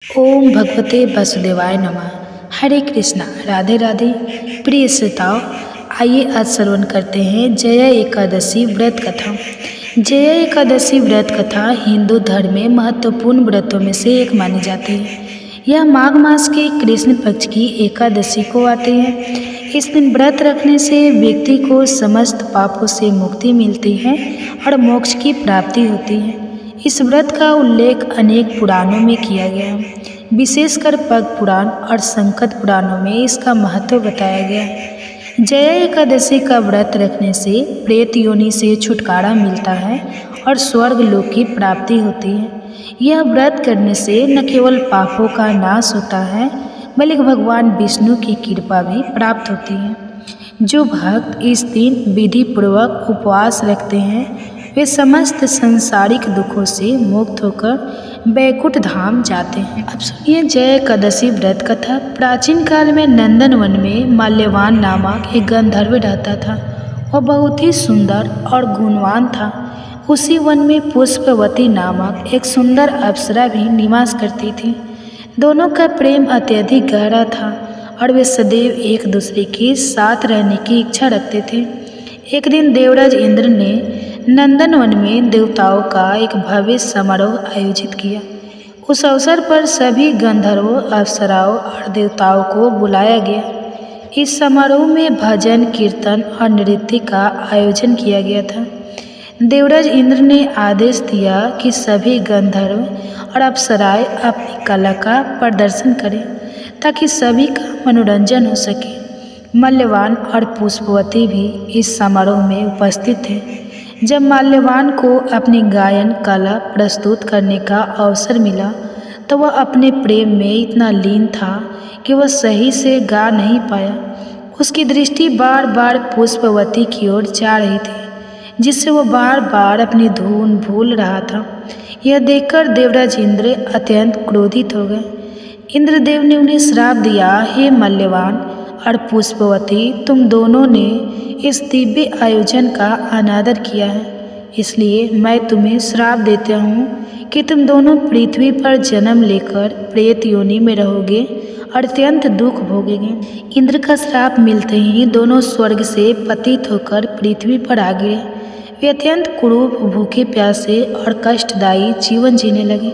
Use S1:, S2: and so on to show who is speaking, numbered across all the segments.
S1: ओम भगवते वासुदेवाय नमः। हरे कृष्णा, राधे राधे। प्रिय श्रोताओं, आइए आज श्रवण करते हैं जया एकादशी व्रत कथा। जया एकादशी व्रत कथा हिंदू धर्म में महत्वपूर्ण व्रतों में से एक मानी जाती है। यह माघ मास के कृष्ण पक्ष की एकादशी को आती है। इस दिन व्रत रखने से व्यक्ति को समस्त पापों से मुक्ति मिलती है और मोक्ष की प्राप्ति होती है। इस व्रत का उल्लेख अनेक पुराणों में किया गया है। विशेषकर पद्म पुराण और संकट पुराणों में इसका महत्व बताया गया है। जया एकादशी का व्रत रखने से प्रेत योनि से छुटकारा मिलता है और स्वर्ग लोक की प्राप्ति होती है। यह व्रत करने से न केवल पापों का नाश होता है बल्कि भगवान विष्णु की कृपा भी प्राप्त होती है। जो भक्त इस दिन विधि पूर्वक उपवास रखते हैं वे समस्त संसारिक दुखों से मुक्त होकर बैकुंठ धाम जाते हैं। अब सुनिए जया एकादशी व्रत कथा। प्राचीन काल में नंदन वन में माल्यवान नामक एक गंधर्व रहता था। वह बहुत ही सुंदर और गुणवान था। उसी वन में पुष्पवती नामक एक सुंदर अप्सरा भी निवास करती थी। दोनों का प्रेम अत्यधिक गहरा था और वे सदैव एक दूसरे के साथ रहने की इच्छा रखते थे। एक दिन देवराज इंद्र ने नंदनवन में देवताओं का एक भव्य समारोह आयोजित किया। उस अवसर पर सभी गंधर्वों, अप्सराओं और देवताओं को बुलाया गया। इस समारोह में भजन, कीर्तन और नृत्य का आयोजन किया गया था। देवराज इंद्र ने आदेश दिया कि सभी गंधर्व और अप्सराएं अपनी कला का प्रदर्शन करें ताकि सभी का मनोरंजन हो सके। माल्यवान और पुष्पवती भी इस समारोह में उपस्थित थे। जब माल्यवान को अपनी गायन कला प्रस्तुत करने का अवसर मिला तो वह अपने प्रेम में इतना लीन था कि वह सही से गा नहीं पाया। उसकी दृष्टि बार बार पुष्पवती की ओर जा रही थी, जिससे वह बार बार अपनी धुन भूल रहा था। यह देखकर देवराज इंद्र अत्यंत क्रोधित हो गए। इंद्रदेव ने उन्हें श्राप दिया, हे माल्यवान और पुष्पवती, तुम दोनों ने इस दिव्य आयोजन का अनादर किया है, इसलिए मैं तुम्हें श्राप देता हूँ कि तुम दोनों पृथ्वी पर जन्म लेकर प्रेत योनि में रहोगे और अत्यंत दुख भोगेंगे। इंद्र का श्राप मिलते ही दोनों स्वर्ग से पतित होकर पृथ्वी पर आ गिरे। वे अत्यंत कुरूप, भूखे प्यासे और कष्टदायी जीवन जीने लगे।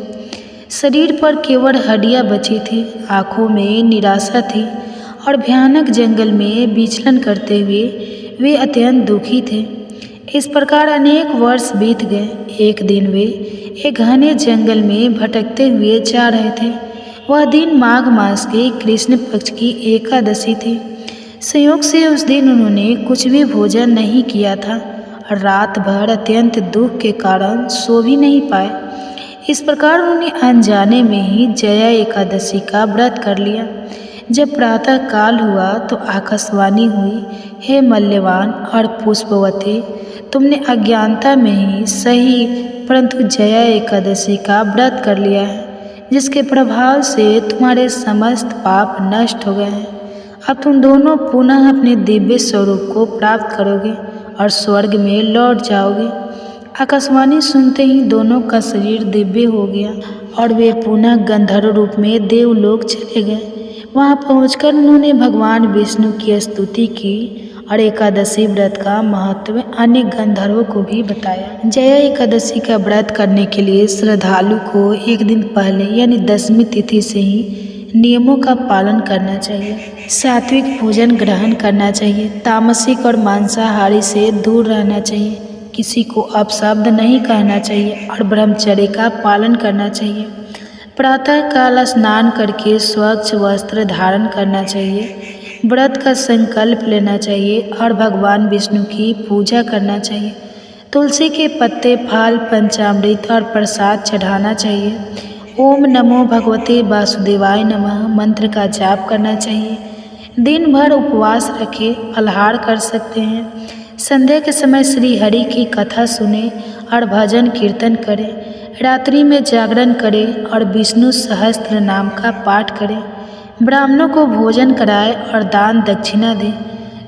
S1: शरीर पर केवल हड्डियाँ बची थी, आँखों में निराशा थी और भयानक जंगल में विचलन करते हुए वे अत्यंत दुखी थे। इस प्रकार अनेक वर्ष बीत गए। एक दिन वे एक घने जंगल में भटकते हुए जा रहे थे। वह दिन माघ मास के कृष्ण पक्ष की एकादशी थी। संयोग से उस दिन उन्होंने कुछ भी भोजन नहीं किया था और रात भर अत्यंत दुख के कारण सो भी नहीं पाए। इस प्रकार उन्होंने अनजाने में ही जया एकादशी का व्रत कर लिया। जब प्रातः काल हुआ तो आकाशवाणी हुई, हे माल्यवान और पुष्पवती, तुमने अज्ञानता में ही सही परंतु जया एकादशी का व्रत कर लिया है, जिसके प्रभाव से तुम्हारे समस्त पाप नष्ट हो गए हैं। अब तुम दोनों पुनः अपने दिव्य स्वरूप को प्राप्त करोगे और स्वर्ग में लौट जाओगे। आकाशवाणी सुनते ही दोनों का शरीर दिव्य हो गया और वे पुनः गंधर्व रूप में देवलोक चले गए। वहाँ पहुंचकर उन्होंने भगवान विष्णु की स्तुति की और एकादशी व्रत का महत्व अन्य गंधर्वों को भी बताया। जया एकादशी का व्रत करने के लिए श्रद्धालु को एक दिन पहले यानी 10वीं तिथि से ही नियमों का पालन करना चाहिए। सात्विक भोजन ग्रहण करना चाहिए, तामसिक और मांसाहारी से दूर रहना चाहिए, किसी को अपशब्द नहीं कहना चाहिए और ब्रह्मचर्य का पालन करना चाहिए। प्रातः काल स्नान करके स्वच्छ वस्त्र धारण करना चाहिए। व्रत का संकल्प लेना चाहिए और भगवान विष्णु की पूजा करना चाहिए। तुलसी के पत्ते, फल, पंचामृत और प्रसाद चढ़ाना चाहिए। ओम नमो भगवते वासुदेवाय नमः मंत्र का जाप करना चाहिए। दिन भर उपवास रखे फलाहार कर सकते हैं। संध्या के समय श्री हरि की कथा सुने और भजन कीर्तन करें। रात्रि में जागरण करें और विष्णु सहस्त्र नाम का पाठ करें। ब्राह्मणों को भोजन कराएं और दान दक्षिणा दें।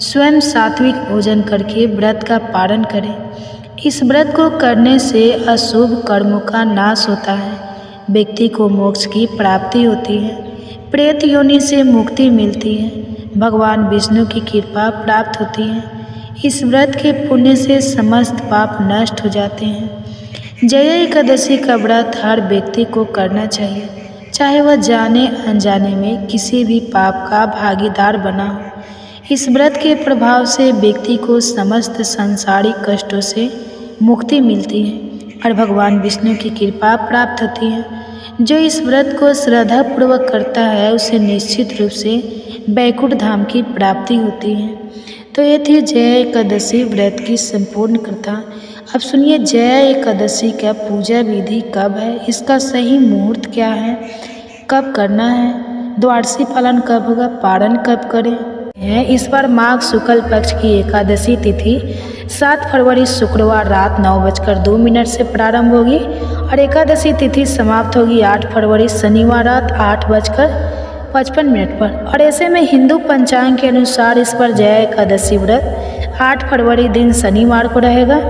S1: स्वयं सात्विक भोजन करके व्रत का पालन करें। इस व्रत को करने से अशुभ कर्मों का नाश होता है। व्यक्ति को मोक्ष की प्राप्ति होती है, प्रेत योनि से मुक्ति मिलती है, भगवान विष्णु की कृपा प्राप्त होती है। इस व्रत के पुण्य से समस्त पाप नष्ट हो जाते हैं। जया एकादशी का व्रत हर व्यक्ति को करना चाहिए, चाहे वह जाने अनजाने में किसी भी पाप का भागीदार बना हो। इस व्रत के प्रभाव से व्यक्ति को समस्त सांसारिक कष्टों से मुक्ति मिलती है और भगवान विष्णु की कृपा प्राप्त होती है। जो इस व्रत को श्रद्धापूर्वक करता है उसे निश्चित रूप से बैकुंठ धाम की प्राप्ति होती है। तो ये थी जया एकादशी व्रत की संपूर्ण कथा। अब सुनिए जया एकादशी का पूजा विधि कब है, इसका सही मुहूर्त क्या है, कब करना है, द्वादशी पालन कब होगा, पारण कब करें है। इस बार माघ शुक्ल पक्ष की एकादशी तिथि 7 फरवरी शुक्रवार रात 9:02 से प्रारंभ होगी और एकादशी तिथि समाप्त होगी 8 फरवरी शनिवार रात 8:55 पर। और ऐसे में हिंदू पंचांग के अनुसार इस पर जया एकादशी व्रत 8 फरवरी दिन शनिवार को रहेगा।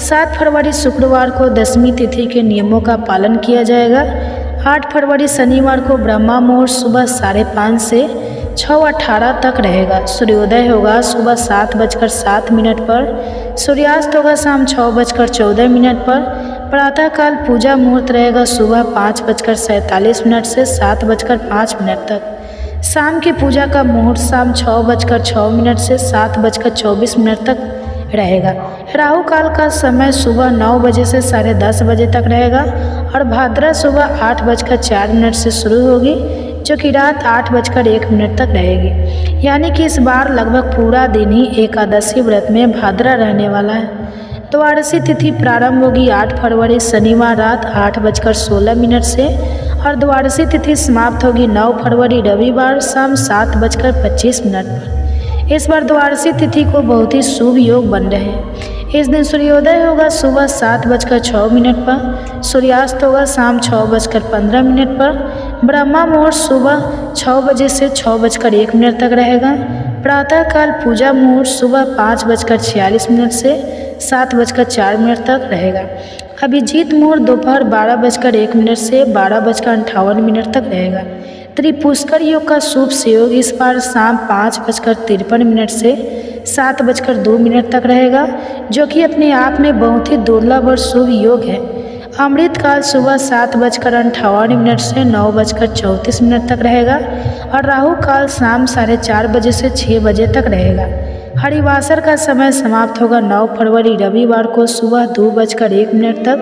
S1: 7 फरवरी शुक्रवार को दशमी तिथि के नियमों का पालन किया जाएगा। 8 फरवरी शनिवार को ब्रह्मा मुहूर्त सुबह 5:30 से 6:18 तक रहेगा। सूर्योदय होगा सुबह 7:07 पर, सूर्यास्त होगा शाम 6:14 पर। प्रातःकाल पूजा मुहूर्त रहेगा सुबह 5:47 से 7:05 तक। शाम की पूजा का मुहूर्त शाम 6:06 से 7:24 तक रहेगा। राहु काल का समय सुबह 9 बजे से 10:30 बजे तक रहेगा और भाद्रा सुबह 8:04 से शुरू होगी जो कि रात 8:01 तक रहेगी। यानी कि इस बार लगभग पूरा दिन ही एकादशी व्रत में भाद्रा रहने वाला है। द्वादशी तिथि प्रारंभ होगी 8 फरवरी शनिवार रात 8:16 से और द्वादशी तिथि समाप्त होगी 9 फरवरी रविवार शाम 7:25 पर। इस बार द्वादशी तिथि को बहुत ही शुभ योग बन रहे हैं। इस दिन सूर्योदय होगा सुबह 7:06 पर, सूर्यास्त होगा शाम 6:15 पर। ब्रह्मा मुहूर्त सुबह 6 बजे से 6:01 तक रहेगा। प्रातःकाल पूजा मुहूर्त सुबह 5:46 से 7:04 तक रहेगा। अभिजीत मुहूर्त दोपहर 12:01 से 12:58 तक रहेगा। त्रिपुष्कर योग का शुभ संयोग इस बार शाम 5:53 से 7:02 तक रहेगा जो कि अपने आप में बहुत ही दुर्लभ और शुभ योग है। अमृत काल सुबह 7:58 से 9:34 तक रहेगा और राहु काल शाम 4:30 बजे से 6 बजे तक रहेगा। हरिवासर का समय समाप्त होगा 9 फरवरी रविवार को सुबह 2:01 तक।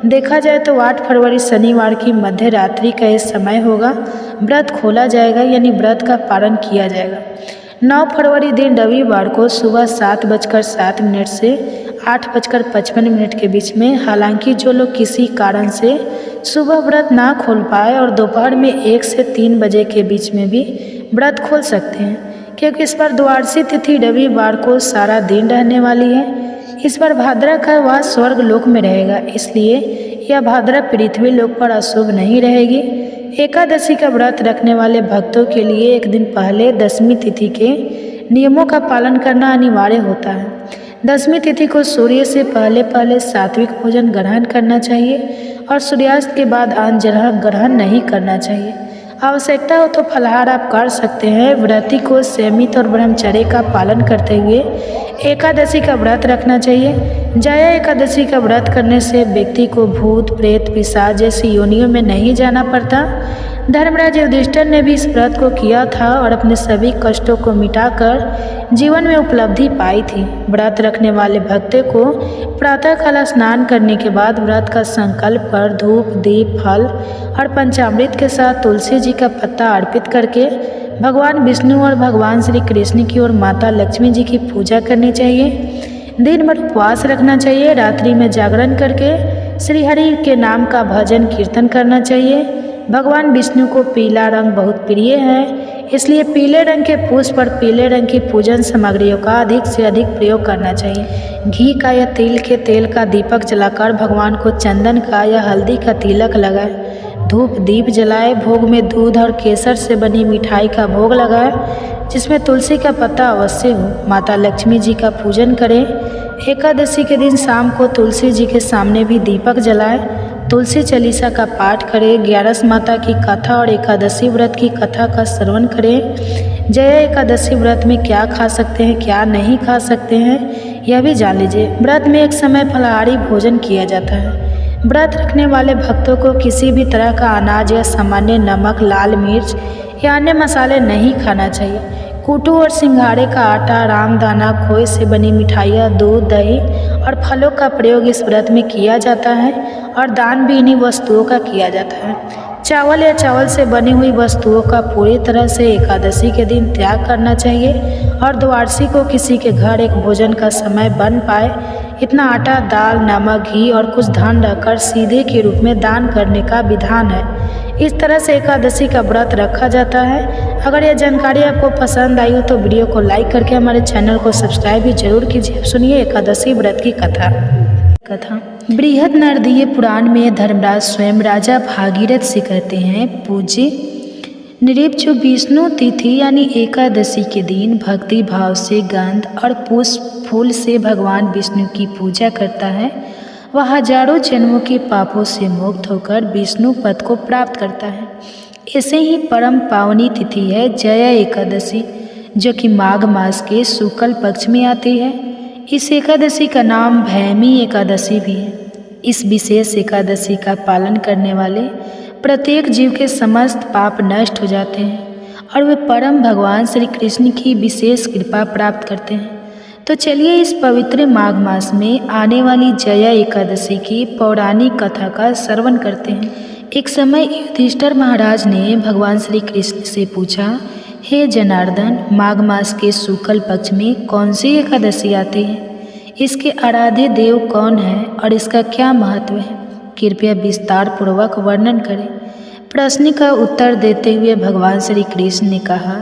S1: देखा जाए तो 8 फरवरी शनिवार की मध्य रात्रि का ये समय होगा, व्रत खोला जाएगा यानी व्रत का पालन किया जाएगा। 9 फरवरी दिन रविवार को सुबह 7:07 से 8:55 के बीच में। हालांकि जो लोग किसी कारण से सुबह व्रत ना खोल पाए और दोपहर में 1 से 3 बजे के बीच में भी व्रत खोल सकते हैं, क्योंकि इस बार द्वादशी तिथि रविवार को सारा दिन रहने वाली है। इस बार भाद्रा का वास स्वर्ग लोक में रहेगा, इसलिए यह भाद्रा पृथ्वी लोक पर अशुभ नहीं रहेगी। एकादशी का व्रत रखने वाले भक्तों के लिए एक दिन पहले दशमी तिथि के नियमों का पालन करना अनिवार्य होता है। दशमी तिथि को सूर्य से पहले सात्विक भोजन ग्रहण करना चाहिए और सूर्यास्त के बाद अन्न ग्रहण नहीं करना चाहिए। आवश्यकता हो तो फलाहार आप कर सकते हैं। व्रती को संयमित और ब्रह्मचर्य का पालन करते हुए एकादशी का व्रत रखना चाहिए। जया एकादशी का व्रत करने से व्यक्ति को भूत प्रेत पिशाच जैसी योनियों में नहीं जाना पड़ता। धर्मराज युधिष्ठिर ने भी इस व्रत को किया था और अपने सभी कष्टों को मिटाकर जीवन में उपलब्धि पाई थी। व्रत रखने वाले भक्त को प्रातःकाल स्नान करने के बाद व्रत का संकल्प कर धूप दीप फल और पंचामृत के साथ तुलसी जी का पत्ता अर्पित करके भगवान विष्णु और भगवान श्री कृष्ण की और माता लक्ष्मी जी की पूजा करनी चाहिए। दिन भर उपवास रखना चाहिए। रात्रि में जागरण करके श्री हरि के नाम का भजन कीर्तन करना चाहिए। भगवान विष्णु को पीला रंग बहुत प्रिय है, इसलिए पीले रंग के पुष्प और पीले रंग की पूजन सामग्रियों का अधिक से अधिक प्रयोग करना चाहिए। घी का या तिल के तेल का दीपक जलाकर भगवान को चंदन का या हल्दी का तिलक लगाए। धूप दीप जलाए। भोग में दूध और केसर से बनी मिठाई का भोग लगाए जिसमें तुलसी का पत्ता अवश्य हो। माता लक्ष्मी जी का पूजन करें। एकादशी के दिन शाम को तुलसी जी के सामने भी दीपक जलाए। तुलसी चालीसा का पाठ करें, 11 माता की कथा और एकादशी व्रत की कथा का श्रवण करें। जया एकादशी व्रत में क्या खा सकते हैं, क्या नहीं खा सकते हैं, यह भी जान लीजिए। व्रत में एक समय फलाहारी भोजन किया जाता है। व्रत रखने वाले भक्तों को किसी भी तरह का अनाज या सामान्य नमक, लाल मिर्च या अन्य मसाले नहीं खाना चाहिए। कूटू और सिंघाड़े का आटा, रामदाना, खोए से बनी मिठाइयाँ, दूध, दही और फलों का प्रयोग इस व्रत में किया जाता है और दान भी इन्हीं वस्तुओं का किया जाता है। चावल या चावल से बनी हुई वस्तुओं का पूरी तरह से एकादशी के दिन त्याग करना चाहिए और द्वादशी को किसी के घर एक भोजन का समय बन पाए इतना आटा, दाल, नमक, घी और कुछ धन रखकर सीधे के रूप में दान करने का विधान है। इस तरह से एकादशी का व्रत रखा जाता है। अगर यह जानकारी आपको पसंद आई हो तो वीडियो को लाइक करके हमारे चैनल को सब्सक्राइब भी जरूर कीजिए। अब सुनिए एकादशी व्रत की कथा। बृहद नारदीय पुराण में धर्मराज स्वयं राजा भागीरथ से कहते हैं, पूज्य नृप जो विष्णु तिथि यानी एकादशी के दिन भक्ति भाव से गंध और पुष्प फूल से भगवान विष्णु की पूजा करता है, वह हजारों जन्मों के पापों से मुक्त होकर विष्णु पद को प्राप्त करता है। ऐसे ही परम पावनी तिथि है जया एकादशी, जो कि माघ मास के शुक्ल पक्ष में आती है। इस एकादशी का नाम भैमी एकादशी भी है। इस विशेष एकादशी का पालन करने वाले प्रत्येक जीव के समस्त पाप नष्ट हो जाते हैं और वे परम भगवान श्री कृष्ण की विशेष कृपा प्राप्त करते हैं। तो चलिए इस पवित्र माघ मास में आने वाली जया एकादशी की पौराणिक कथा का श्रवण करते हैं। एक समय युधिष्ठिर महाराज ने भगवान श्री कृष्ण से पूछा, हे जनार्दन, माघ मास के शुक्ल पक्ष में कौन सी एकादशी आती है? इसके आराध्य देव कौन है और इसका क्या महत्व है? कृपया विस्तार पूर्वक वर्णन करें। प्रश्न का उत्तर देते हुए भगवान श्री कृष्ण ने कहा,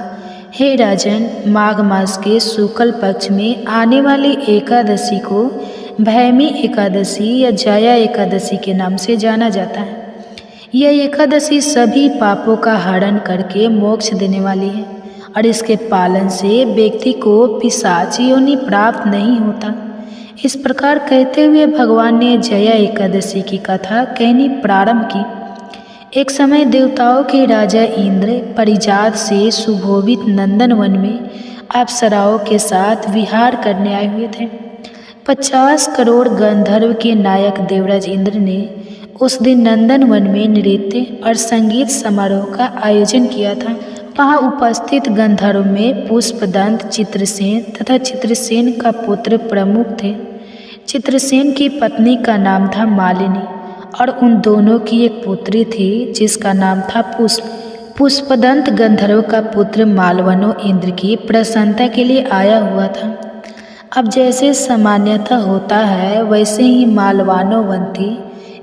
S1: हे राजन, माघ मास के शुक्ल पक्ष में आने वाली एकादशी को भैमी एकादशी या जया एकादशी के नाम से जाना जाता है। यह एकादशी सभी पापों का हरण करके मोक्ष देने वाली है और इसके पालन से व्यक्ति को पिशाच योनि प्राप्त नहीं होता। इस प्रकार कहते हुए भगवान ने जया एकादशी की कथा कहनी प्रारंभ की। एक समय देवताओं के राजा इंद्र परिजात से सुशोभित नंदनवन में अप्सराओं के साथ विहार करने आए हुए थे। 50 करोड़ गंधर्व के नायक देवराज इंद्र ने उस दिन नंदनवन में नृत्य और संगीत समारोह का आयोजन किया था। वहाँ उपस्थित गंधर्व में पुष्पदंत, चित्रसेन तथा चित्रसेन का पुत्र प्रमुख थे। चित्रसेन की पत्नी का नाम था मालिनी और उन दोनों की एक पुत्री थी जिसका नाम था पुष्प। पुष्पदंत गंधर्व का पुत्र मालवनो इंद्र की प्रसन्नता के लिए आया हुआ था। अब जैसे सामान्यतः होता है वैसे ही मालवानोवंती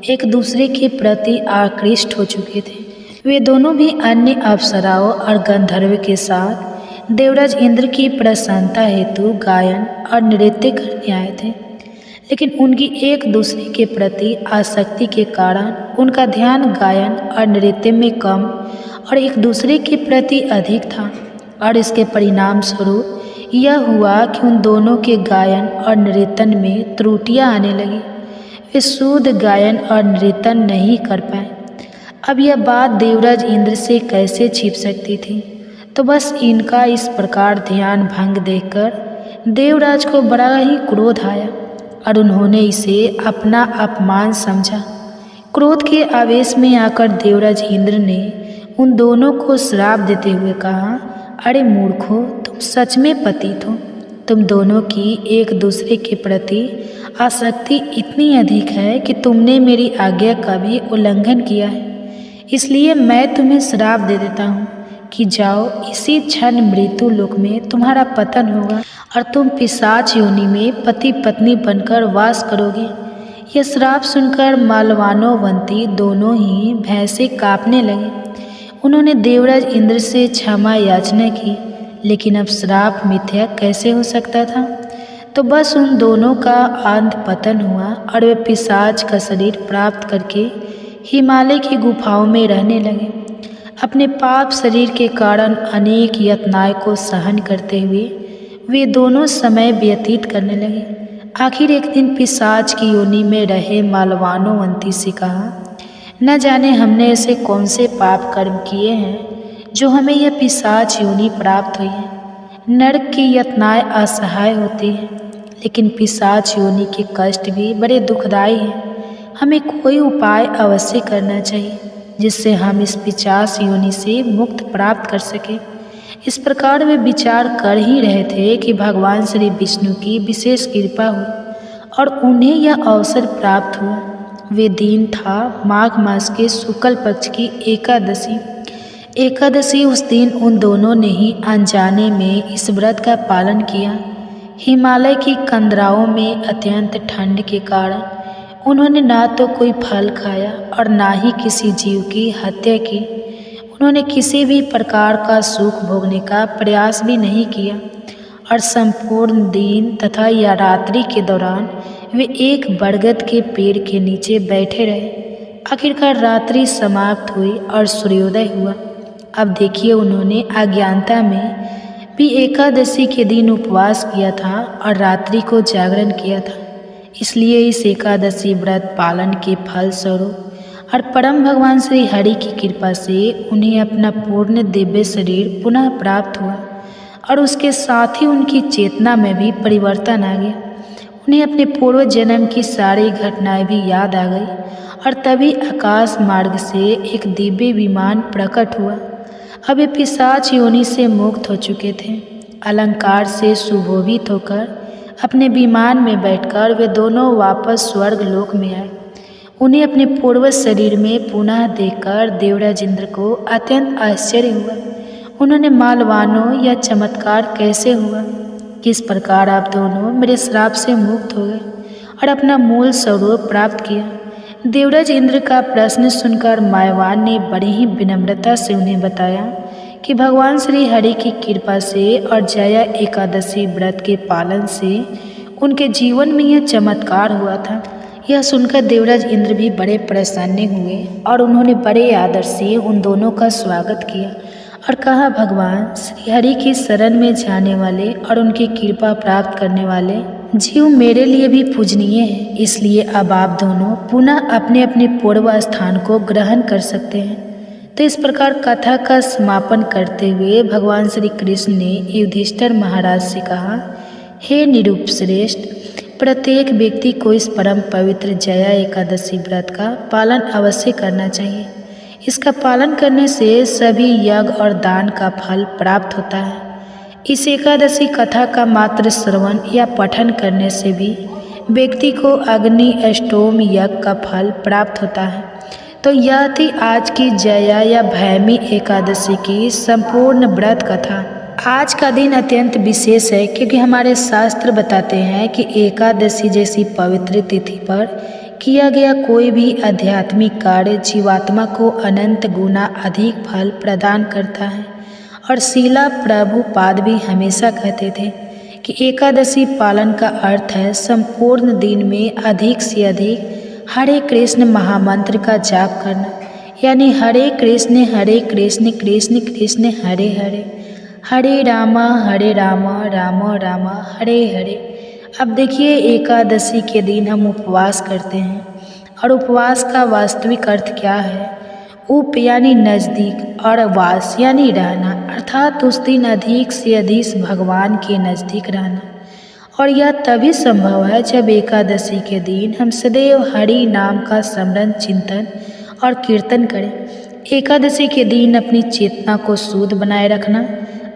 S1: एक दूसरे के प्रति आकृष्ट हो चुके थे। वे दोनों भी अन्य अप्सराओं और गंधर्व के साथ देवराज इंद्र की प्रसन्नता हेतु गायन और नृत्य करने आए थे, लेकिन उनकी एक दूसरे के प्रति आसक्ति के कारण उनका ध्यान गायन और नृत्य में कम और एक दूसरे के प्रति अधिक था और इसके परिणाम स्वरूप यह हुआ कि उन दोनों के गायन और नृत्यन में त्रुटियां आने लगी। वे शुद्ध गायन और नृत्यन नहीं कर पाए। अब यह बात देवराज इंद्र से कैसे छिप सकती थी? तो बस इनका इस प्रकार ध्यान भंग देखकर देवराज को बड़ा ही क्रोध आया और उन्होंने इसे अपना अपमान समझा। क्रोध के आवेश में आकर देवराज इंद्र ने उन दोनों को श्राप देते हुए कहा, अरे मूर्खों, तुम सच में पतित हो। तुम दोनों की एक दूसरे के प्रति आसक्ति इतनी अधिक है कि तुमने मेरी आज्ञा का भी उल्लंघन किया है। इसलिए मैं तुम्हें श्राप दे देता हूँ कि जाओ, इसी क्षण मृत्यु लोक में तुम्हारा पतन होगा और तुम पिशाच योनि में पति पत्नी बनकर वास करोगे। यह श्राप सुनकर मालवानोवंती दोनों ही भय से कांपने लगे। उन्होंने देवराज इंद्र से क्षमा याचना की, लेकिन अब श्राप मिथ्या कैसे हो सकता था? तो बस उन दोनों का अंत पतन हुआ और वे पिशाच का शरीर प्राप्त करके हिमालय की गुफाओं में रहने लगे। अपने पाप शरीर के कारण अनेक यातनाओं को सहन करते हुए वे दोनों समय व्यतीत करने लगे। आखिर एक दिन पिशाच की योनि में रहे मालवानोवंती से कहा, न जाने हमने ऐसे कौन से पाप कर्म किए हैं जो हमें यह पिशाच योनि प्राप्त हुई है। नरक की यातनाएं असहाय होती हैं, लेकिन पिशाच योनि के कष्ट भी बड़े दुखदायी हैं। हमें कोई उपाय अवश्य करना चाहिए जिससे हम इस पिशाच योनि से मुक्त प्राप्त कर सकें। इस प्रकार वे विचार कर ही रहे थे कि भगवान श्री विष्णु की विशेष कृपा हुई और उन्हें यह अवसर प्राप्त हुआ। वे दिन था माघ मास के शुक्ल पक्ष की एकादशी। उस दिन उन दोनों ने ही अनजाने में इस व्रत का पालन किया। हिमालय की कंदराओं में अत्यंत ठंड के कारण उन्होंने ना तो कोई फल खाया और ना ही किसी जीव की हत्या की। उन्होंने किसी भी प्रकार का सुख भोगने का प्रयास भी नहीं किया और संपूर्ण दिन तथा या रात्रि के दौरान वे एक बरगद के पेड़ के नीचे बैठे रहे। आखिरकार रात्रि समाप्त हुई और सूर्योदय हुआ। अब देखिए, उन्होंने अज्ञानता में भी एकादशी के दिन उपवास किया था और रात्रि को जागरण किया था। इसलिए इस एकादशी व्रत पालन के फल स्वरूप और परम भगवान श्री हरि की कृपा से उन्हें अपना पूर्ण दिव्य शरीर पुनः प्राप्त हुआ और उसके साथ ही उनकी चेतना में भी परिवर्तन आ गया। उन्हें अपने पूर्व जन्म की सारी घटनाएं भी याद आ गई और तभी आकाश मार्ग से एक दिव्य विमान प्रकट हुआ। अब वे पिशाच योनि से मुक्त हो चुके थे। अलंकार से सुशोभित होकर अपने विमान में बैठकर वे दोनों वापस स्वर्ग लोक में आए। उन्हें अपने पूर्व शरीर में पुनः देखकर देवराज इंद्र को अत्यंत आश्चर्य हुआ। उन्होंने मालवानो यह चमत्कार कैसे हुआ, किस प्रकार आप दोनों मेरे श्राप से मुक्त हो गए और अपना मूल स्वरूप प्राप्त किया। देवराज इंद्र का प्रश्न सुनकर मायवान ने बड़ी ही विनम्रता से उन्हें बताया कि भगवान श्री हरि की कृपा से और जया एकादशी व्रत के पालन से उनके जीवन में यह चमत्कार हुआ था। यह सुनकर देवराज इंद्र भी बड़े प्रसन्न हुए और उन्होंने बड़े आदर से उन दोनों का स्वागत किया और कहा, भगवान श्री हरि की शरण में जाने वाले और उनकी कृपा प्राप्त करने वाले जीव मेरे लिए भी पूजनीय हैं। इसलिए अब आप दोनों पुनः अपने अपने पूर्व स्थान को ग्रहण कर सकते हैं। तो इस प्रकार कथा का समापन करते हुए भगवान श्री कृष्ण ने युधिष्ठिर महाराज से कहा, हे निरूप श्रेष्ठ, प्रत्येक व्यक्ति को इस परम पवित्र जया एकादशी व्रत का पालन अवश्य करना चाहिए। इसका पालन करने से सभी यज्ञ और दान का फल प्राप्त होता है। इस एकादशी कथा का मात्र श्रवण या पठन करने से भी व्यक्ति को अग्नि अष्टोम यज्ञ का फल प्राप्त होता है। तो यह थी आज की जया या भैमी एकादशी की संपूर्ण व्रत कथा। आज का दिन अत्यंत विशेष है क्योंकि हमारे शास्त्र बताते हैं कि एकादशी जैसी पवित्र तिथि पर किया गया कोई भी आध्यात्मिक कार्य जीवात्मा को अनंत गुना अधिक फल प्रदान करता है। और शीला प्रभुपाद भी हमेशा कहते थे कि एकादशी पालन का अर्थ है संपूर्ण दिन में अधिक से अधिक हरे कृष्ण महामंत्र का जाप करना, यानी हरे कृष्ण कृष्ण कृष्ण हरे हरे, हरे रामा राम राम हरे हरे। अब देखिए, एकादशी के दिन हम उपवास करते हैं और उपवास का वास्तविक अर्थ क्या है? उप यानी नज़दीक और वास यानी रहना, अर्थात उस दिन अधिक से अधिक भगवान के नज़दीक रहना। और यह तभी संभव है जब एकादशी के दिन हम सदैव हरि नाम का स्मरण, चिंतन और कीर्तन करें। एकादशी के दिन अपनी चेतना को शुद्ध बनाए रखना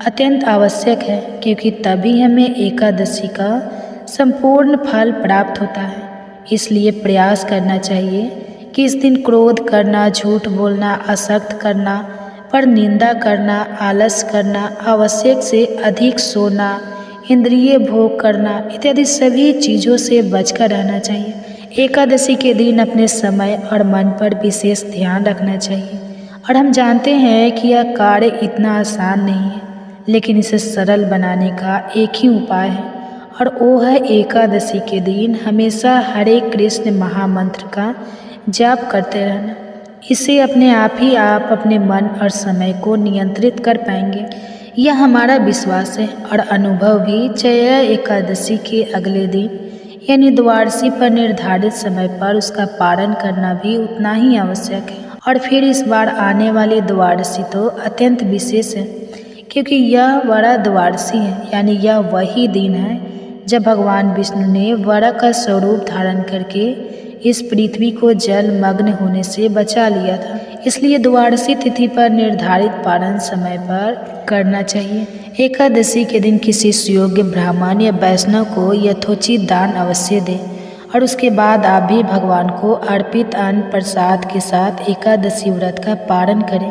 S1: अत्यंत आवश्यक है, क्योंकि तभी हमें एकादशी का संपूर्ण फल प्राप्त होता है। इसलिए प्रयास करना चाहिए कि इस दिन क्रोध करना, झूठ बोलना, असक्त करना, पर निंदा करना, आलस करना, आवश्यक से अधिक सोना, इंद्रिय भोग करना इत्यादि सभी चीज़ों से बचकर रहना चाहिए। एकादशी के दिन अपने समय और मन पर विशेष ध्यान रखना चाहिए। और हम जानते हैं कि यह कार्य इतना आसान नहीं है, लेकिन इसे सरल बनाने का एक ही उपाय है, और वो है एकादशी के दिन हमेशा हरे कृष्ण महामंत्र का जाप करते रहना। इससे अपने आप ही आप अपने मन और समय को नियंत्रित कर पाएंगे। यह हमारा विश्वास है और अनुभव भी जया एकादशी के अगले दिन यानी द्वादशी पर निर्धारित समय पर उसका पारण करना भी उतना ही आवश्यक है। और फिर इस बार आने वाली द्वादशी तो अत्यंत विशेष है, क्योंकि यह वरा द्वादशी है, यानी यह वही दिन है जब भगवान विष्णु ने वरा का स्वरूप धारण करके इस पृथ्वी को जल मग्न होने से बचा लिया था। इसलिए द्वादशी तिथि पर निर्धारित पारण समय पर करना चाहिए। एकादशी के दिन किसी सुयोग्य ब्राह्मण या वैष्णव को यथोचित दान अवश्य दें और उसके बाद आप भी भगवान को अर्पित अन्न प्रसाद के साथ एकादशी व्रत का पारण करें।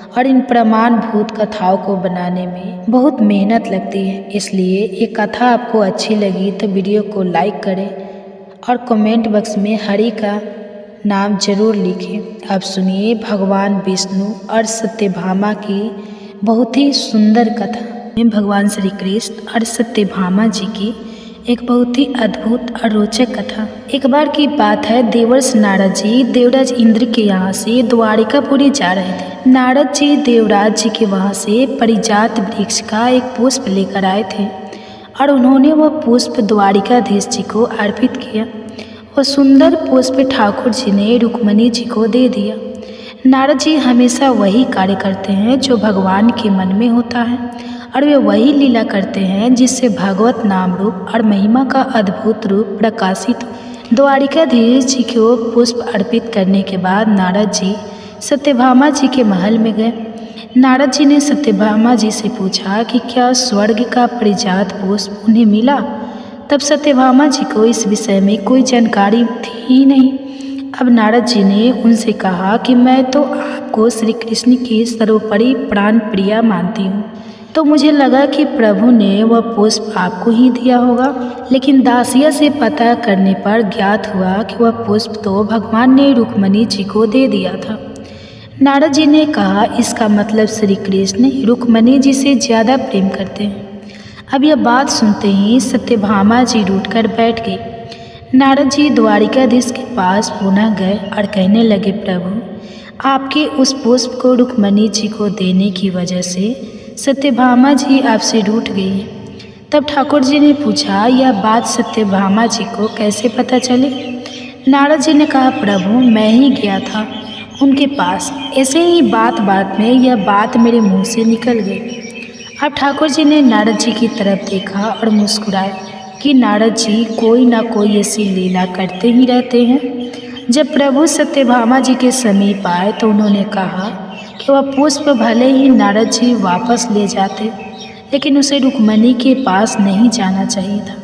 S1: और इन प्रमाणभूत कथाओं को बनाने में बहुत मेहनत लगती है, इसलिए ये कथा आपको अच्छी लगी तो वीडियो को लाइक करें और कमेंट बॉक्स में हरि का नाम जरूर लिखें। अब सुनिए भगवान विष्णु और सत्यभामा की बहुत ही सुंदर कथा में भगवान श्री कृष्ण और सत्यभामा जी की एक बहुत ही अद्भुत और रोचक कथा। एक बार की बात है, देवर्ष नारद जी देवराज इंद्र के यहाँ से द्वारिकापुरी जा रहे थे। नारद जी देवराज जी के वहाँ से परिजात वृक्ष का एक पुष्प लेकर आए थे और उन्होंने वह पुष्प द्वारिकाधीश जी को अर्पित किया। वह सुंदर पुष्प ठाकुर जी ने रुक्मणी जी को दे दिया। नारद जी हमेशा वही कार्य करते हैं जो भगवान के मन में होता है और वे वही लीला करते हैं जिससे भगवत नाम रूप और महिमा का अद्भुत रूप प्रकाशित हो। द्वारिकाधीश जी को पुष्प अर्पित करने के बाद नारद जी सत्यभामा जी के महल में गए। नारद जी ने सत्यभामा जी से पूछा कि क्या स्वर्ग का परिजात पुष्प उन्हें मिला। तब सत्यभामा जी को इस विषय में कोई जानकारी थी ही नहीं। अब नारद जी ने उनसे कहा कि मैं तो आपको श्री कृष्ण की सर्वोपरि प्राण प्रिया मानती हूँ, तो मुझे लगा कि प्रभु ने वह पुष्प आपको ही दिया होगा। लेकिन दासिया से पता करने पर ज्ञात हुआ कि वह पुष्प तो भगवान ने रुक्मणी जी को दे दिया था। नारद जी ने कहा, इसका मतलब श्री कृष्ण रुक्मणी जी से ज़्यादा प्रेम करते हैं। अब यह बात सुनते ही सत्यभामा जी रूठकर बैठ गई। नारद जी द्वारिकाधीश के पास पुनः गए और कहने लगे, प्रभु आपके उस पुष्प को रुक्मणी जी को देने की वजह से सत्यभामा जी आपसे रूठ गई है। तब ठाकुर जी ने पूछा, यह बात सत्यभामा जी को कैसे पता चली। नारद जी ने कहा, प्रभु मैं ही गया था उनके पास, ऐसे ही बात बात में यह बात मेरे मुंह से निकल गई। अब ठाकुर जी ने नारद जी की तरफ देखा और मुस्कुराए कि नारद जी कोई ना कोई ऐसी लीला करते ही रहते हैं। जब प्रभु सत्यभामा जी के समीप आए तो उन्होंने कहा कि वह पुष्प भले ही नारद जी वापस ले जाते, लेकिन उसे रुक्मणी के पास नहीं जाना चाहिए था।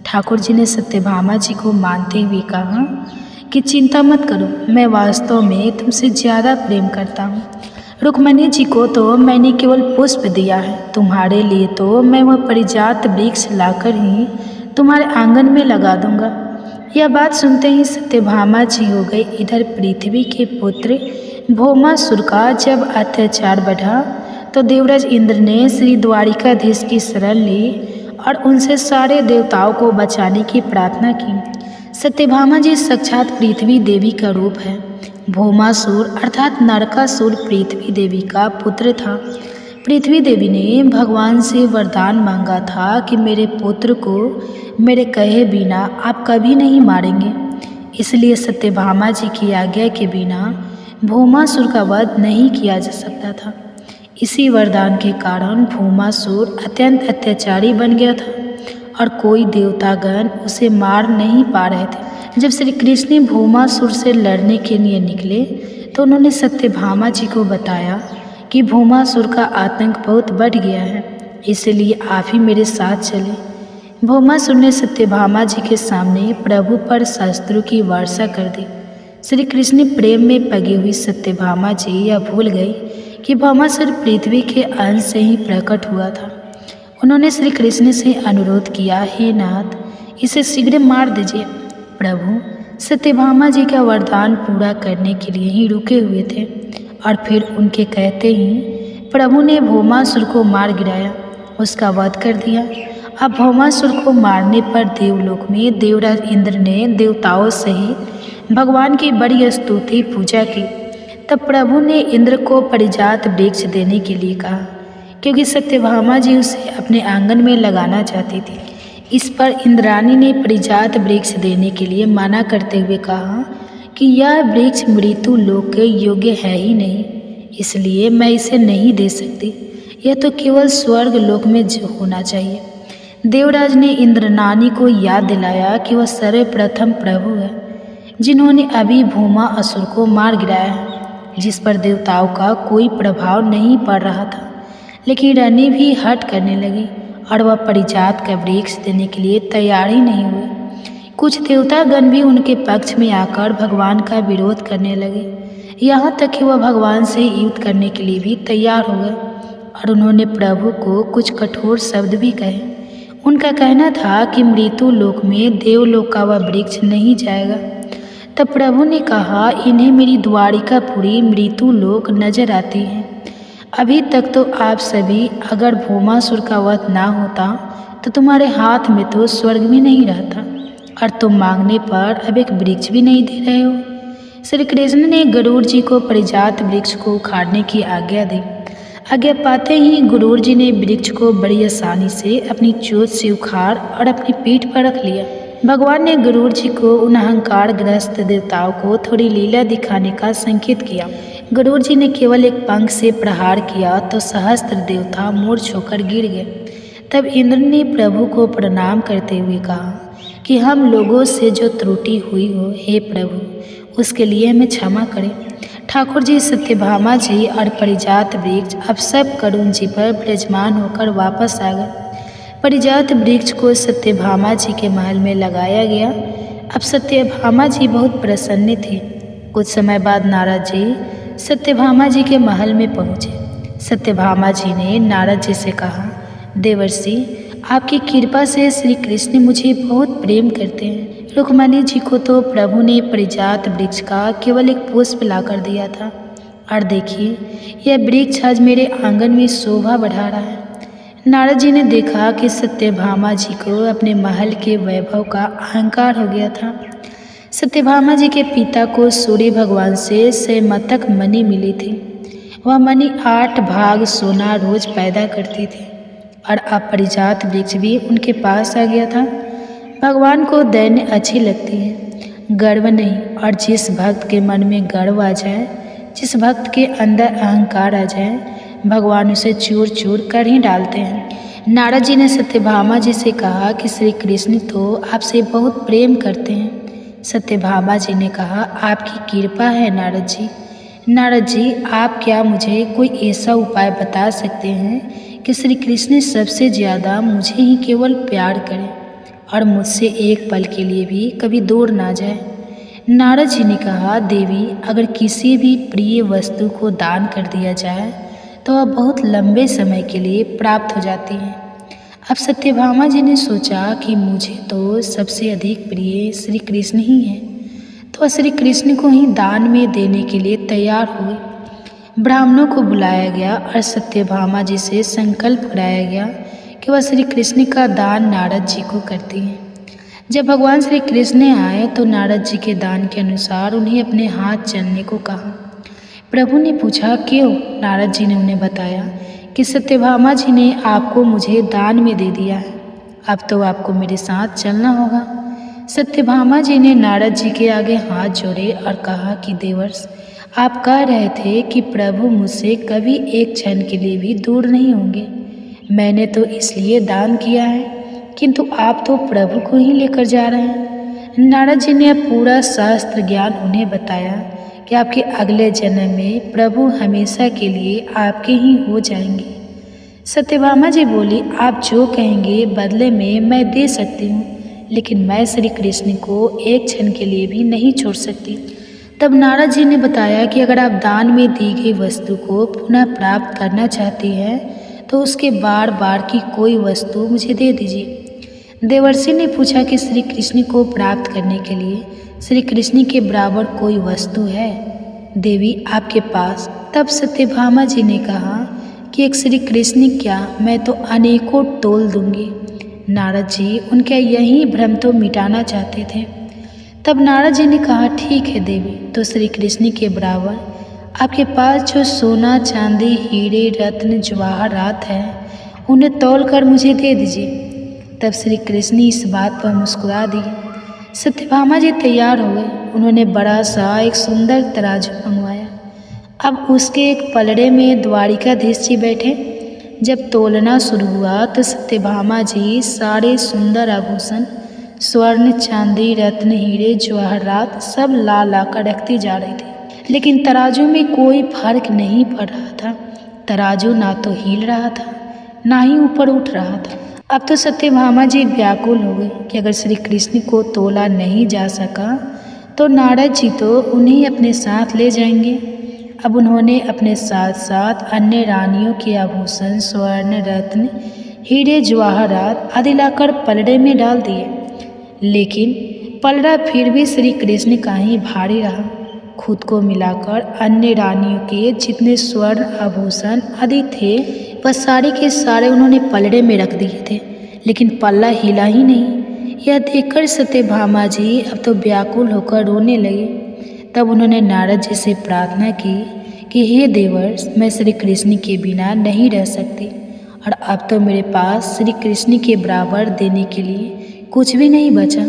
S1: ठाकुर जी ने सत्यभामा जी को मानते हुए कहा कि चिंता मत करो, मैं वास्तव में तुमसे ज़्यादा प्रेम करता हूँ। रुक्मणी जी को तो मैंने केवल पुष्प दिया है, तुम्हारे लिए तो मैं वह परिजात वृक्ष लाकर ही तुम्हारे आंगन में लगा दूंगा। यह बात सुनते ही सत्यभामा जी हो गई। इधर पृथ्वी के पुत्र भौमासुर का जब अत्याचार बढ़ा तो देवराज इंद्र ने श्री द्वारिकाधीश की शरण ली और उनसे सारे देवताओं को बचाने की प्रार्थना की। सत्यभामा जी साक्षात पृथ्वी देवी का रूप है। भौमासुर अर्थात नरकासुर पृथ्वी देवी का पुत्र था। पृथ्वी देवी ने भगवान से वरदान मांगा था कि मेरे पुत्र को मेरे कहे बिना आप कभी नहीं मारेंगे। इसलिए सत्यभामा जी की आज्ञा के बिना भौमासुर का वध नहीं किया जा सकता था। इसी वरदान के कारण भौमासुर अत्यंत अत्याचारी बन गया था और कोई देवतागण उसे मार नहीं पा रहे थे। जब श्री कृष्ण भौमासुर से लड़ने के लिए निकले तो उन्होंने सत्यभामा जी को बताया कि भौमासुर का आतंक बहुत बढ़ गया है, इसलिए आप ही मेरे साथ चले। भौमासुर ने सत्यभामा जी के सामने प्रभु पर शस्त्रों की वर्षा कर दी। श्री कृष्ण प्रेम में पगी हुई सत्यभामा जी यह भूल गई कि भौमासुर पृथ्वी के अंश से ही प्रकट हुआ था। उन्होंने श्री कृष्ण से अनुरोध किया, हे नाथ इसे शीघ्र मार दीजिए। प्रभु सत्यभामा जी का वरदान पूरा करने के लिए ही रुके हुए थे और फिर उनके कहते ही प्रभु ने भौमासुर को मार गिराया, उसका वध कर दिया। अब भौमासुर को मारने पर देवलोक में देवराज इंद्र ने देवताओं सहित भगवान की बड़ी स्तुति पूजा की। तब प्रभु ने इंद्र को परिजात वृक्ष देने के लिए कहा, क्योंकि सत्यभामा जी उसे अपने आंगन में लगाना चाहती थी। इस पर इंद्राणी ने परिजात वृक्ष देने के लिए मना करते हुए कहा कि यह वृक्ष मृत्यु लोक के योग्य है ही नहीं, इसलिए मैं इसे नहीं दे सकती। यह तो केवल स्वर्ग लोक में होना चाहिए। देवराज ने इंद्राणी को याद दिलाया कि वह सर्वप्रथम प्रभु है, जिन्होंने अभी भूमा असुर को मार गिराया है, जिस पर देवताओं का कोई प्रभाव नहीं पड़ रहा था। लेकिन रानी भी हट करने लगी और वह परिजात का वृक्ष देने के लिए तैयार ही नहीं हुए। कुछ देवतागण भी उनके पक्ष में आकर भगवान का विरोध करने लगे, यहाँ तक कि वह भगवान से युद्ध करने के लिए भी तैयार हो गए और उन्होंने प्रभु को कुछ कठोर शब्द भी कहे। उनका कहना था कि मृत्यु लोक में देवलोक का वह वृक्ष नहीं जाएगा। तब प्रभु ने कहा, इन्हें मेरी द्वारिकापुरी मृत्यु लोक नजर आती है। अभी तक तो आप सभी, अगर भौमासुर का वध ना होता तो तुम्हारे हाथ में तो स्वर्ग भी नहीं रहता, और तुम मांगने पर अब एक वृक्ष भी नहीं दे रहे हो। श्री कृष्ण ने गरुड़ जी को परिजात वृक्ष को उखाड़ने की आज्ञा दी। आज्ञा पाते ही गरुड़ जी ने वृक्ष को बड़ी आसानी से अपनी चोंच से उखाड़ और अपनी पीठ पर रख लिया। भगवान ने गरुड़ जी को उन अहंकार ग्रस्त देवताओं को थोड़ी लीला दिखाने का संकेत किया। गरुड़ जी ने केवल एक पंख से प्रहार किया तो सहस्त्र देवता मूर्छ होकर गिर गए। तब इंद्र ने प्रभु को प्रणाम करते हुए कहा कि हम लोगों से जो त्रुटि हुई हो, हे प्रभु, उसके लिए हमें क्षमा करें। ठाकुर जी, सत्यभामा जी और परिजात वृक्ष अब सब करुण जी पर विराजमान होकर वापस आ गए। परिजात वृक्ष को सत्यभामा जी के महल में लगाया गया। अब सत्यभामा जी बहुत प्रसन्न थे। कुछ समय बाद नारद जी सत्यभामा जी के महल में पहुँचे। सत्यभामा जी ने नारद जी से कहा, देवर्षि, आपकी कृपा से श्री कृष्ण मुझे बहुत प्रेम करते हैं। रुक्मणी जी को तो प्रभु ने परिजात वृक्ष का केवल एक पुष्प लाकर दिया था, और देखिए यह वृक्ष आज मेरे आंगन में शोभा बढ़ा रहा है। नारद जी ने देखा कि सत्यभामा जी को अपने महल के वैभव का अहंकार हो गया था। सत्यभामा जी के पिता को सूर्य भगवान से सेमतक मणि मिली थी। वह मणि 8 भाग सोना रोज पैदा करती थी, और अब परिजात वृक्ष भी उनके पास आ गया था। भगवान को दैन्य अच्छी लगती है, गर्व नहीं। और जिस भक्त के मन में गर्व आ जाए, जिस भक्त के अंदर अहंकार आ जाए, भगवान उसे चूर चूर कर ही डालते हैं। नारद जी ने सत्यभामा जी से कहा कि श्री कृष्ण तो आपसे बहुत प्रेम करते हैं। सत्यभामा जी ने कहा, आपकी कृपा है नारद जी। नारद जी, आप क्या मुझे कोई ऐसा उपाय बता सकते हैं कि श्री कृष्ण सबसे ज़्यादा मुझे ही केवल प्यार करें और मुझसे एक पल के लिए भी कभी दूर ना जाए। नारद जी ने कहा, देवी, अगर किसी भी प्रिय वस्तु को दान कर दिया जाए तो वह बहुत लंबे समय के लिए प्राप्त हो जाती है। अब सत्यभामा जी ने सोचा कि मुझे तो सबसे अधिक प्रिय श्री कृष्ण ही हैं, तो श्री कृष्ण को ही दान में देने के लिए तैयार हुए। ब्राह्मणों को बुलाया गया और सत्यभामा जी से संकल्प कराया गया कि वह श्री कृष्ण का दान नारद जी को करती हैं। जब भगवान श्री कृष्ण आए तो नारद जी के दान के अनुसार उन्हें अपने हाथ चलने को कहा। प्रभु ने पूछा, क्यों? नारद जी ने उन्हें बताया कि सत्यभामा जी ने आपको मुझे दान में दे दिया है, अब तो आपको मेरे साथ चलना होगा। सत्यभामा जी ने नारद जी के आगे हाथ जोड़े और कहा कि देवर्ष, आप कह रहे थे कि प्रभु मुझसे कभी एक क्षण के लिए भी दूर नहीं होंगे। मैंने तो इसलिए दान किया है, किंतु आप तो प्रभु को ही लेकर जा रहे हैं। नारद जी ने पूरा शास्त्र ज्ञान उन्हें बताया कि आपके अगले जन्म में प्रभु हमेशा के लिए आपके ही हो जाएंगे। सत्यभामा जी बोली, आप जो कहेंगे बदले में मैं दे सकती हूँ, लेकिन मैं श्री कृष्ण को एक क्षण के लिए भी नहीं छोड़ सकती। तब नारद जी ने बताया कि अगर आप दान में दी गई वस्तु को पुनः प्राप्त करना चाहती हैं तो उसके बार बार की कोई वस्तु मुझे दे दीजिए। देवर्षि ने पूछा कि श्री कृष्ण को प्राप्त करने के लिए श्री कृष्ण के बराबर कोई वस्तु है देवी आपके पास? तब सत्यभामा जी ने कहा कि एक श्री कृष्ण क्या, मैं तो अनेकों तोल दूंगी। नारद जी उनका यही भ्रम तो मिटाना चाहते थे। तब नारद जी ने कहा, ठीक है देवी, तो श्री कृष्ण के बराबर आपके पास जो सोना, चांदी, हीरे, रत्न, जवाहरात है, उन्हें तौल कर मुझे दे दीजिए। तब श्री कृष्ण इस बात पर मुस्कुरा दिए। सत्यभामा जी तैयार हो गए। उन्होंने बड़ा सा एक सुंदर तराजू मंगवाया। अब उसके एक पलड़े में द्वारिकाधीश जी बैठे। जब तोलना शुरू हुआ तो सत्यभामा जी सारे सुंदर आभूषण, स्वर्ण, चांदी, रत्न, हीरे, जवाहरात सब ला ला कर रखती जा रही थी, लेकिन तराजू में कोई फर्क नहीं पड़ रहा था। तराजू ना तो हिल रहा था, ना ही ऊपर उठ रहा था। अब तो सत्यभामा जी व्याकुल हो गई कि अगर श्री कृष्ण को तोला नहीं जा सका तो नारद जी तो उन्हें अपने साथ ले जाएंगे। अब उन्होंने अपने साथ साथ अन्य रानियों के आभूषण, स्वर्ण, रत्न, हीरे, जवाहरात आदि लाकर पलड़े में डाल दिए, लेकिन पलड़ा फिर भी श्री कृष्ण का ही भारी रहा। खुद को मिलाकर अन्य रानियों के जितने स्वर्ण आभूषण आदि थे वह सारे के सारे उन्होंने पलड़े में रख दिए थे, लेकिन पल्ला हिला ही नहीं। यह देखकर सत्यभामा जी अब तो व्याकुल होकर रोने लगे। तब उन्होंने नारद जी से प्रार्थना की कि हे देवर, मैं श्री कृष्ण के बिना नहीं रह सकती और अब तो मेरे पास श्री कृष्ण के बराबर देने के लिए कुछ भी नहीं बचा।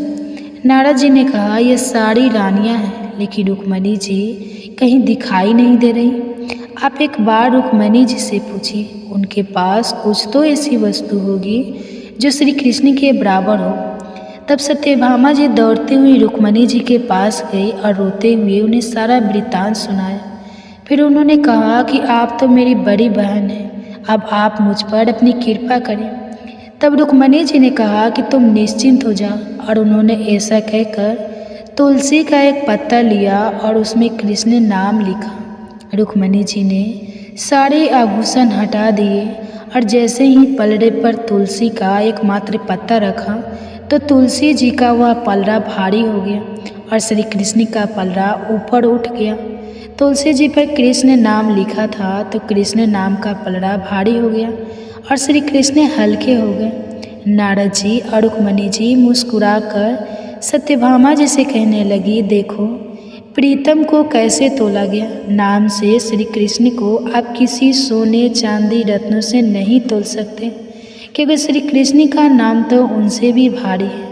S1: नारद जी ने कहा, यह सारी रानियां हैं, लेकिन रुक्मणी जी कहीं दिखाई नहीं दे रही। आप एक बार रुक्मणी जी से पूछिए, उनके पास कुछ तो ऐसी वस्तु होगी जो श्री कृष्ण के बराबर हो। तब सत्यभामा जी दौड़ते हुए रुक्मणी जी के पास गई और रोते हुए उन्हें सारा वृत्तांत सुनाया। फिर उन्होंने कहा कि आप तो मेरी बड़ी बहन हैं, अब आप मुझ पर अपनी कृपा करें। तब रुक्मणी जी ने कहा कि तुम निश्चिंत हो जाओ, और उन्होंने ऐसा कहकर तुलसी का एक पत्ता लिया और उसमें कृष्ण नाम लिखा। रुक्मणी जी ने सारे आभूषण हटा दिए और जैसे ही पलड़े पर तुलसी का एकमात्र पत्ता रखा तो तुलसी जी का वह पलड़ा भारी हो गया और श्री कृष्ण का पलड़ा ऊपर उठ गया। तुलसी जी पर कृष्ण नाम लिखा था तो कृष्ण नाम का पलड़ा भारी हो गया और श्री कृष्ण हल्के हो गए। नारद जी और रुक्मणी जी मुस्कुराकर सत्यभामा जी से कहने लगी, देखो प्रीतम को कैसे तोला गया। नाम से श्री कृष्ण को आप किसी सोने, चांदी, रत्नों से नहीं तोल सकते, क्योंकि श्री कृष्ण का नाम तो उनसे भी भारी है।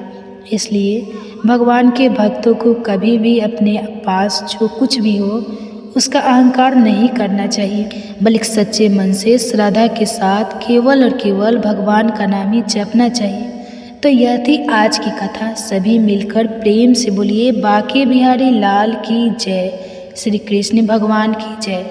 S1: इसलिए भगवान के भक्तों को कभी भी अपने पास जो कुछ भी हो उसका अहंकार नहीं करना चाहिए, बल्कि सच्चे मन से श्रद्धा के साथ केवल और केवल भगवान का नाम ही जपना चाहिए। तो यह थी आज की कथा। सभी मिलकर प्रेम से बोलिए बांके बिहारी लाल की जय। श्री कृष्ण भगवान की जय।